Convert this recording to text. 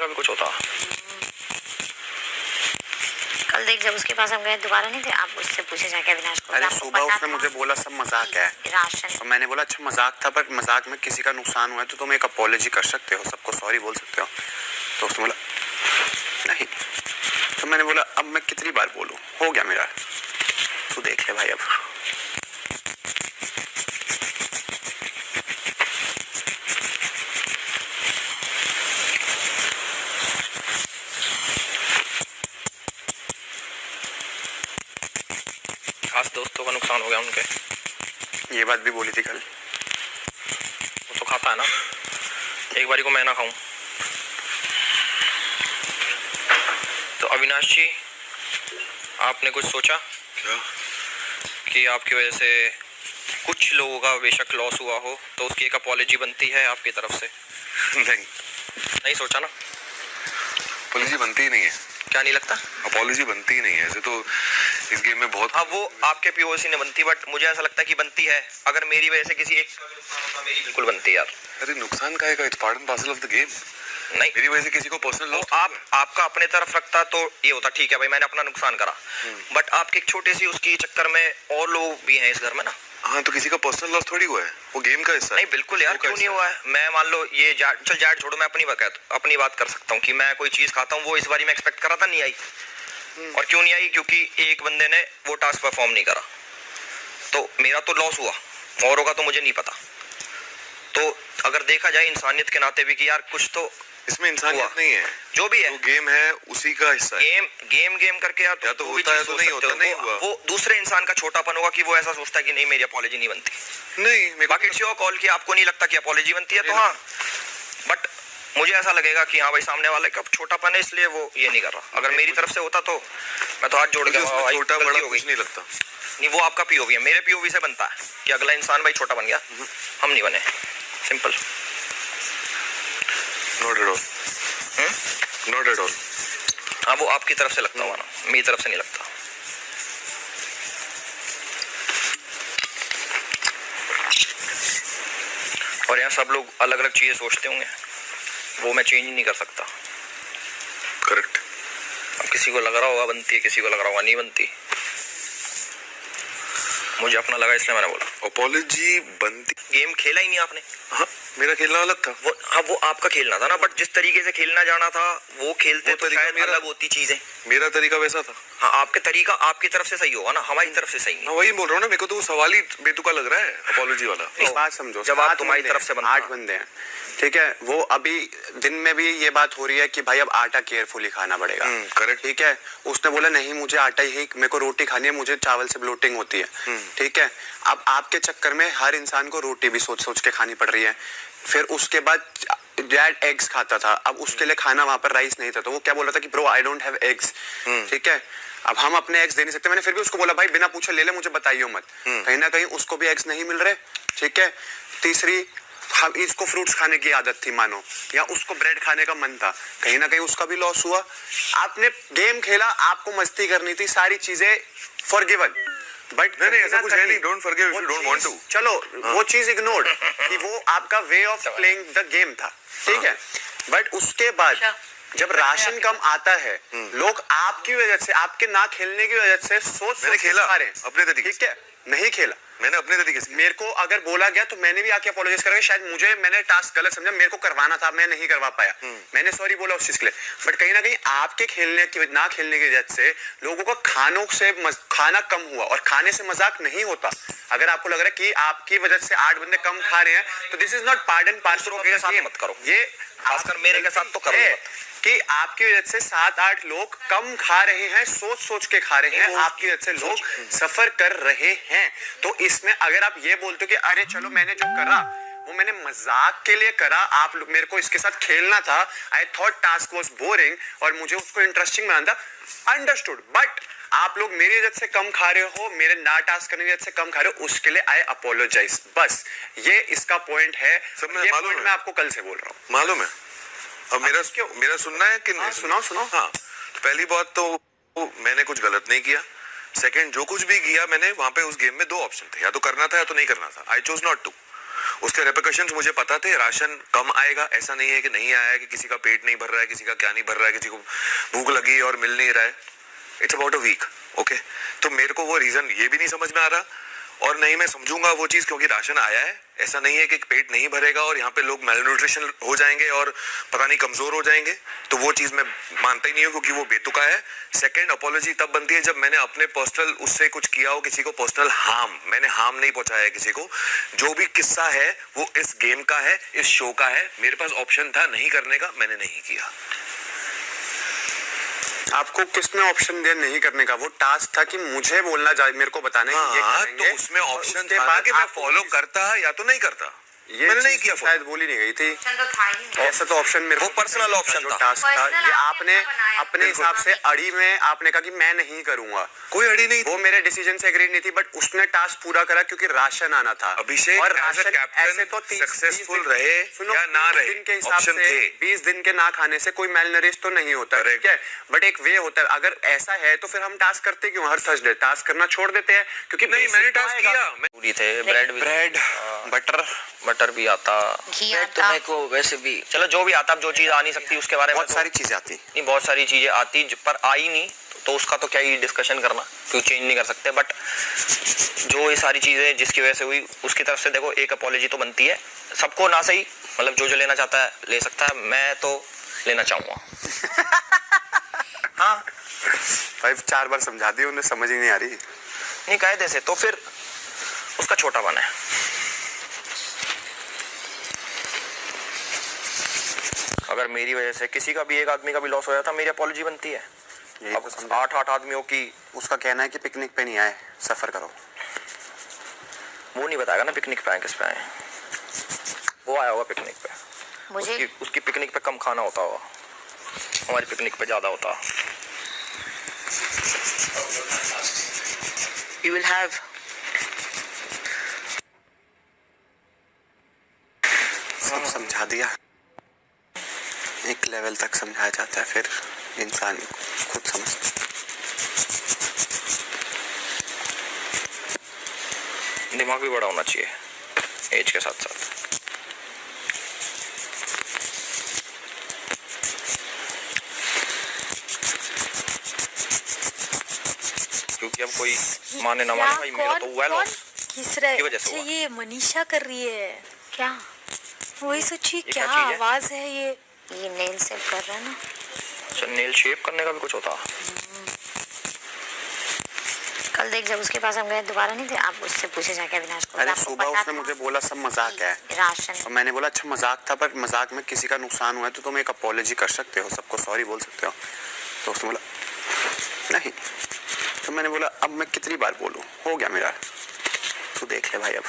का भी कुछ होता। कल देख जब उसके पास हम गए दोबारा नहीं थे, आप उससे पूछे जाके अविनाश को। अरे सुबह उसने मुझे बोला सब मजाक है, राशन। तो मैंने बोला अच्छा मजाक था, पर मजाक में किसी का नुकसान हुआ है तो तुम एक अपॉलॉजी कर सकते हो, सबको सॉरी बोल सकते हो। तो उसने बोला नहीं, तो मैंने बोला अब मैं कितनी बार बोलूं, हो गया मेरा, तू देख ले भाई अब। खास दोस्तों का नुकसान हो गया उनके। ये बात भी बोली थी कल। वो तो खाता है ना, एक बारी को मैं ना खाऊं। तो अविनाश जी, आपने कुछ सोचा क्या कि आपकी वजह से कुछ लोगों का बेशक लॉस हुआ हो, तो उसकी एक अपॉलॉजी बनती है आपकी तरफ से? नहीं सोचा ना? अपॉलॉजी बनती ही नहीं है। क्या नहीं लगता? अपॉलॉजी बनती ही नहीं है ऐसे तो इस गेम में बहुत। हाँ, वो आपके पीओसी ने बनती, बट मुझे ऐसा लगता है कि बनती है। अगर मेरी वजह से किसी एक का भी नुकसान होता, मेरी बिल्कुल बनती है यार। अरे नुकसान का है, it's part and parcel of the game. नहीं, मेरी वजह से किसी को पर्सनल लॉस आपका अपने तरफ रखता तो ये होता ठीक है भाई, मैंने अपना नुकसान करा, बट आपके एक छोटे सी उसकी चक्कर में और लोग भी हैं इस घर में ना। हाँ, तो किसी का पर्सनल लॉस थोड़ी हुआ है, वो गेम का हिस्सा है। नहीं बिल्कुल यार, क्यों नहीं हुआ है? मैं मान लो ये चल जाट छोड़ो, मैं अपनी बात कर सकता हूँ कि मैं कोई चीज खाता हूँ, वो इस बारी मैं एक्सपेक्ट करा था, नहीं आई। और क्यों नहीं आई? क्योंकि एक बंदे ने वो टास्क परफॉर्म नहीं करा, तो मेरा तो लॉस हुआ, औरों का तो मुझे नहीं पता। तो अगर देखा जाए इंसानियत के नाते भी कि यार कुछ तो इसमें इंसानियत नहीं है, जो भी है वो गेम है उसी का हिस्सा है। गेम करके यार या तो होता है तो नहीं होता, नहीं हुआ। वो दूसरे इंसान का छोटापन होगा कि वो ऐसा सोचता है कि नहीं मेरी अपॉलॉजी नहीं बनती। नहीं, बाकी इट्स योर कॉल कि आपको नहीं लगता कि अपॉलॉजी बनती है, तो हाँ, बट मुझे ऐसा लगेगा कि हाँ भाई सामने वाले का छोटापन है इसलिए वो ये नहीं कर रहा। अगर मेरी तरफ से होता तो मैं तो हाथ जोड़ के छोटा बड़ा कुछ नहीं लगता। नहीं, वो आपका पीओवी है, मेरे पीओवी से बनता है कि अगला इंसान भाई छोटा बन गया, हम नहीं बने, simple. Not at all, not at all. हाँ, वो आपकी तरफ से लगता होगा ना, मेरी तरफ से नहीं लगता। और यहाँ सब लोग अलग अलग चीजें सोचते होंगे, वो मैं चेंज ही नहीं कर सकता। करेक्ट। अब किसी को लग रहा होगा बनती है, किसी को लग रहा होगा नहीं बनती। मुझे अपना लगा इसलिए मैंने बोला। अपॉलॉजी बनती। गेम खेला ही नहीं आपने। हाँ, मेरा खेलना अलग था। वो आपका खेलना था ना, बट जिस तरीके से खेलना जाना था वो खेलते तो शायद अलग होती चीजें। मेरा तरीका वैसा था। हाँ, आपके तरीका आपकी तरफ से सही होगा ना, हमारी तरफ से सही नहीं। मैं वही बोल रहा हूँ ना, मेरे को तो वो सवाल ही बेतुका लग रहा है अपॉलॉजी वाला। एक बात समझो, जब आप तुम्हारी तरफ से 8 बंदे हैं, ठीक है, वो अभी दिन में भी ये बात हो रही है कि भाई अब आटा केयरफुली खाना पड़ेगा। करेक्ट। ठीक है, उसने बोला नहीं मुझे आटा ही, मेरे को रोटी खानी है, मुझे चावल से ब्लोटिंग होती है। ठीक है, अब आपके चक्कर में हर इंसान को रोटी भी सोच सोच के खानी पड़ रही है। फिर उसके बाद डैड एग्स खाता था, अब उसके लिए खाना वहां पर राइस नहीं था, तो वो क्या बोल रहा था कि bro I don't have eggs. ठीक है, अब हम अपने एग्स दे नहीं सकते। मैंने फिर भी उसको बोला भाई बिना पूछे ले ले, मुझे बताइए मत। कहीं ना कहीं उसको भी एग्स नहीं मिल रहे। ठीक है, तीसरी हम इसको फ्रूट्स खाने की आदत थी मानो, या उसको ब्रेड खाने का मन था, कहीं ना कहीं उसका भी लॉस हुआ। आपने गेम खेला, आपको मस्ती करनी थी, सारी चीजें फॉरगिवन, बट नहीं ऐसा कुछ है नहीं। Don't forgive if you don't want to. चलो वो चीज इग्नोर्ड कि वो आपका way of playing the game था। ठीक है, बट उसके बाद जब राशन कम आता है, लोग आपकी वजह से, आपके ना खेलने की वजह से सोच खेला अपने तरीके। ठीक है, नहीं खेला मैंने अपने तरीके से। मेरे को अगर बोला गया तो मैंने भी आके अपोलोजाइज करा, शायद मैंने टास्क गलत समझा, मेरे को करवाना था, मैं नहीं करवा पाया, मैंने सॉरी बोला उस चीज के लिए। बट कहीं ना कहीं आपके खेलने की ना खेलने की वजह से लोगों का खाना कम हुआ, और खाने से मजाक नहीं होता। अगर आपको लग रहा है कि आपकी वजह से 8 बंदे कम खा रहे हैं, तो this is not part and parcel के साथ मत करो, ये खासकर मेरे के साथ तो करो मत कि आपकी वजह से 7-8 लोग कम खा रहे हैं, सोच सोच के खा रहे हैं, आपकी वजह से लोग सफर कर रहे हैं। तो इसमें अगर आप ये बोलते हो कि अरे चलो मैंने जो करा वो मैंने मजाक के लिए करा, आप मेरे को इसके साथ खेलना था, I thought task was boring और मुझे उसको इंटरेस्टिंग बनाना था, अंडरस्टूड। बट आप लोग मेरी वजह से कम खा रहे हो, मेरे ना टास्क करने की वजह से कम खा रहे हो, उसके लिए आई अपोलोजाइज। बस ये इसका पॉइंट है, ये पॉइंट मैं आपको कल से बोल रहा हूँ। मालूम है। अब मेरा सुनना है कि नहीं? सुनाओ। हाँ, पहली बात तो मैंने कुछ गलत नहीं किया। सेकंड, जो कुछ भी किया मैंने वहां पे उस गेम में 2 ऑप्शन थे, या तो करना था या तो नहीं करना था। I chose not to. उसके रेपरकशंस मुझे पता थे। राशन कम आएगा, ऐसा नहीं है कि नहीं आया, कि किसी का पेट नहीं भर रहा है, किसी का क्या नहीं भर रहा है, किसी को भूख लगी और मिल नहीं रहा है। It's about a week, okay. तो मेरे को वो रीजन ये भी नहीं समझ में आ रहा, और नहीं मैं समझूंगा वो चीज, क्योंकि राशन आया है। ऐसा नहीं है कि पेट नहीं भरेगा और यहाँ पे लोग मेलन्यूट्रिशन हो जाएंगे और पता नहीं कमजोर हो जाएंगे। तो वो चीज मैं मानता ही नहीं हूँ, क्योंकि वो बेतुका है। सेकंड, अपॉलॉजी तब बनती है जब मैंने अपने पर्सनल उससे कुछ किया हो, किसी को पर्सनल हार्म। मैंने हार्म नहीं पहुंचाया है किसी को। जो भी किस्सा है वो इस गेम का है, इस शो का है। मेरे पास ऑप्शन था नहीं करने का, मैंने नहीं किया। आपको किसने ऑप्शन दिया नहीं करने का? वो टास्क था कि मुझे बोलना चाहिए, मेरे को बताना है कि ये हाँ, करेंगे, तो उसमें और ऑप्शन उसके था बाद कि मैं आपको फॉलो करता या तो नहीं करता। ये मैंने नहीं चीज़ किया शायद बोली नहीं गई थी। ऑप्शन तो था ही नहीं। ऐसा तो ऑप्शन मेरे वो को पर्सनल ऑप्शन जो था। टास्क था, पर्सनल ये आपने आपने अपना बनाया। अपने हिसाब से अड़ी में आपने कहा कि मैं नहीं करूंगा। कोई अड़ी नहीं वो थी। मेरे डिसीजन से एग्री नहीं थी, बट उसने टास्क पूरा करा क्योंकि राशन आना था। अभिषेक और as a राशन captain ऐसे तो 30 successful 20 रहे सुनो, या ना 20 रहे, दिन के हिसाब option से थे। 20 दिन के ना खाने से कोई मेलनरिश तो नहीं होता, Correct. ठीक है। बट एक वे होता है, अगर ऐसा है तो फिर हम टास्क करते क्यों? हर थर्सडे टास्क करना छोड़ देते हैं, क्योंकि नहीं, basic मैंने तो टास्क आएगा। किया। पूरी थे, ब्रेड भी, ब्रेड, बटर, बटर भी आता, घी ब्रेड तो आता। मेरे को वैसे भी, चलो जो भी आता, अब जो चीज आ नहीं सकती उसके बारे में बहुत तो- सारी चीजें आती। नहीं, बहुत सारी चीजें आती पर आई नहीं, तो उसका तो क्या ही डिस्कशन करना, क्यों चेंज नहीं कर सकते। बट जो ये सारी चीजें जिसकी वजह से हुई, उसकी तरफ से देखो एक अपॉलॉजी तो बनती है। सबको ना सही, मतलब जो जो लेना चाहता है ले सकता है, मैं तो लेना चाहूंगा। हाँ, भाई 4 बार समझा दी, उन्हें समझ ही नहीं आ रही। नहीं कायदे से तो फिर उसका छोटा बना है। अगर मेरी वजह से किसी का भी, एक आदमी का भी लॉस हो जाता, मेरी अपॉलॉजी बनती है। यही अब तो समझा। 8 आदमियों की, उसका कहना है कि पिकनिक पे नहीं आए, सफर करो। वो नहीं बताएगा ना पिकनिक पे आए किस पे आए। वो आया होगा पिकनिक पे, मुझे उसकी पिकनिक पे कम खाना होता होगा, हमारी पिकनिक पे ज्यादा होता। You will have सब समझा दिया, एक लेवल तक समझाया जाता है, फिर इंसान खुद समझता है। दिमाग भी बड़ा होना चाहिए एज के साथ साथ। क्योंकि अब कोई माने ना माने, भाई मेरा तो हुआ लॉस किस रहा की है? वजह से अच्छा, हुआ। ये मनीषा कर रही है। क्या? वही सोचिए ये क्या क्या चीज़ है? आवाज है ये। ये नेल सेव कर रहा है ना। अच्छा, नेल शेप करने का भी कुछ होता। कल देख जब उसके पास हम गए दोबारा नहीं थे, आप उससे पूछे जाके अविनाश को। अरे आपको सुबह पता उसने था मुझे बोला सब मजाक है, कि राशन और मैंने बोला अच्छा मजाक था, पर मजाक में किसी का नुकसान हुआ है तो तुम एक अपॉलॉजी कर सकते हो, सबको सॉरी बोल सकते हो। तो उसने बोला नहीं। तो मैंने बोला अब मैं कितनी बार बोलूं, हो गया मेरा, तू देख ले भाई अब।